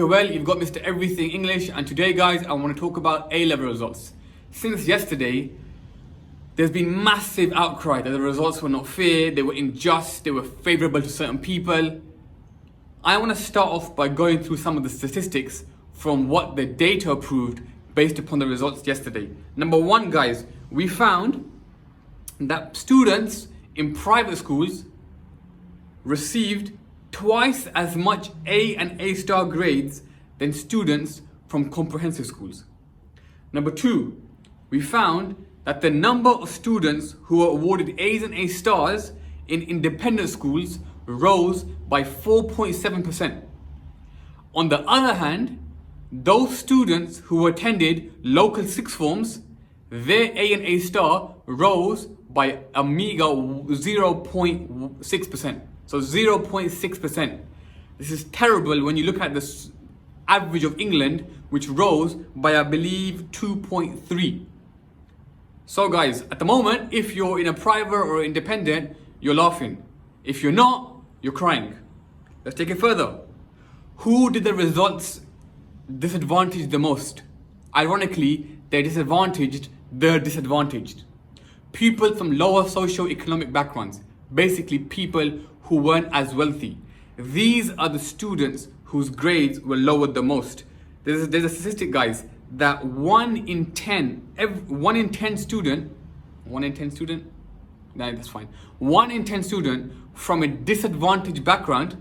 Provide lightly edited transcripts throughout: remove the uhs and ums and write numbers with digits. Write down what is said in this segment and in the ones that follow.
Well, you've got Mr. Everything English, and today, guys, I want to talk about A-level results. Since yesterday, there's been massive outcry that the results were not fair, they were unjust, they were favorable to certain people. I want to start off by going through some of the statistics from what the data proved based upon the results yesterday. Number one, guys, we found that students in private schools received twice as much A and A star grades than students from comprehensive schools. Number two, we found that the number of students who were awarded A's and A stars in independent schools rose by 4.7%. On the other hand, those students who attended local sixth forms, their A and A star rose by a meager 0.6%. So 0.6%. This is terrible when you look at the average of England, which rose by, I believe, 2.3. So guys, at the moment, if you're in a private or independent, you're laughing. If you're not, you're crying. Let's take it further. Who did the results disadvantage the most? Ironically, they disadvantaged the disadvantaged. People from lower socio-economic backgrounds, basically people who weren't as wealthy. These are the students whose grades were lowered the most. There's a statistic, guys, that 1 in 10 student, no, that's fine. 1 in 10 student from a disadvantaged background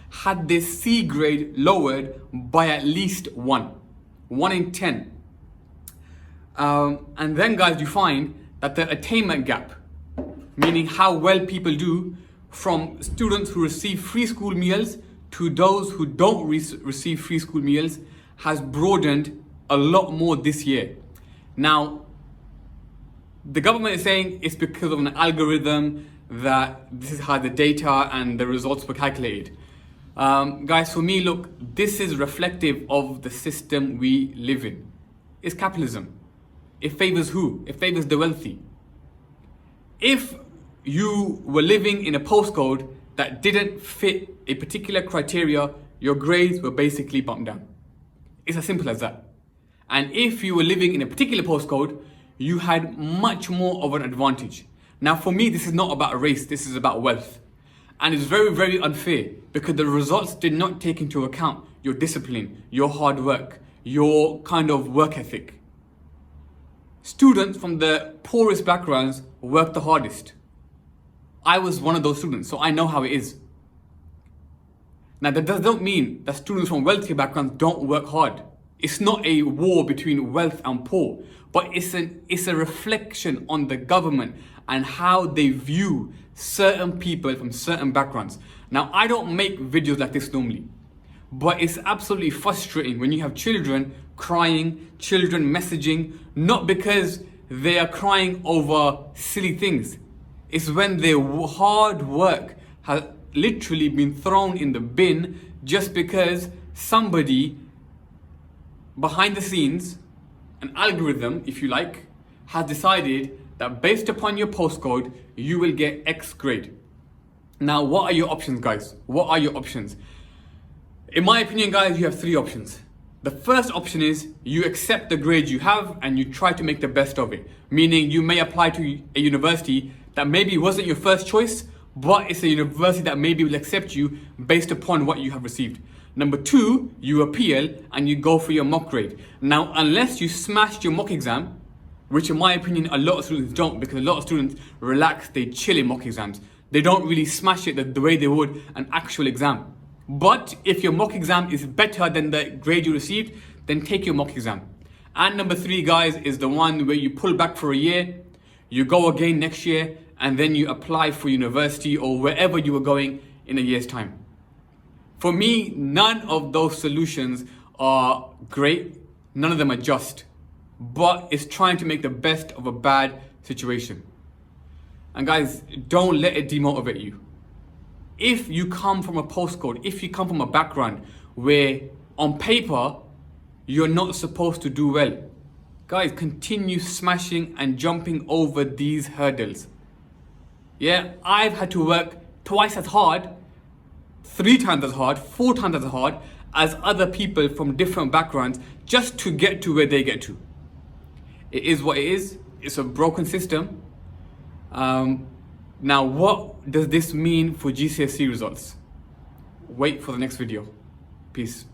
had their C grade lowered by at least 1. 1 in 10. And then, guys, you find that the attainment gap, meaning how well people do, from students who receive free school meals to those who don't receive free school meals, has broadened a lot more this year. Now, the government is saying it's because of an algorithm that this is how the data and the results were calculated. Guys, for me, look, this is reflective of the system we live in. It's capitalism. It favors who? It favors the wealthy. If you were living in a postcode that didn't fit a particular criteria, your grades were basically bumped down. It's as simple as that. And if you were living in a particular postcode, you had much more of an advantage. Now, for me, this is not about race, this is about wealth. And it's very, very unfair because the results did not take into account your discipline, your hard work, your kind of work ethic. Students from the poorest backgrounds work the hardest. I was one of those students, so I know how it is. Now, that does not mean that students from wealthier backgrounds don't work hard. It's not a war between wealth and poor, but it's a reflection on the government and how they view certain people from certain backgrounds. Now, I don't make videos like this normally, but it's absolutely frustrating when you have children crying, children messaging, not because they are crying over silly things. It's when their hard work has literally been thrown in the bin just because somebody behind the scenes, an algorithm, if you like, has decided that based upon your postcode, you will get X grade. Now, what are your options, guys? What are your options? In my opinion, guys, you have 3 options. The first option is you accept the grade you have and you try to make the best of it. Meaning you may apply to a university that maybe wasn't your first choice, but it's a university that maybe will accept you based upon what you have received. Number 2, you appeal and you go for your mock grade. Now, unless you smashed your mock exam, which in my opinion, a lot of students don't, because a lot of students relax, they chill in mock exams. They don't really smash it the way they would an actual exam. But if your mock exam is better than the grade you received, then take your mock exam. And number 3, guys, is the one where you pull back for a year, you go again next year, and then you apply for university or wherever you were going in a year's time. For me, none of those solutions are great. None of them are just. But it's trying to make the best of a bad situation. And guys, don't let it demotivate you. If you come from a postcode, if you come from a background where on paper you're not supposed to do well, guys, continue smashing and jumping over these hurdles. Yeah, I've had to work twice as hard, 3 times as hard, 4 times as hard, as other people from different backgrounds just to get to where they get to. It is what it is. It's a broken system. Now, what does this mean for GCSE results? Wait for the next video. Peace.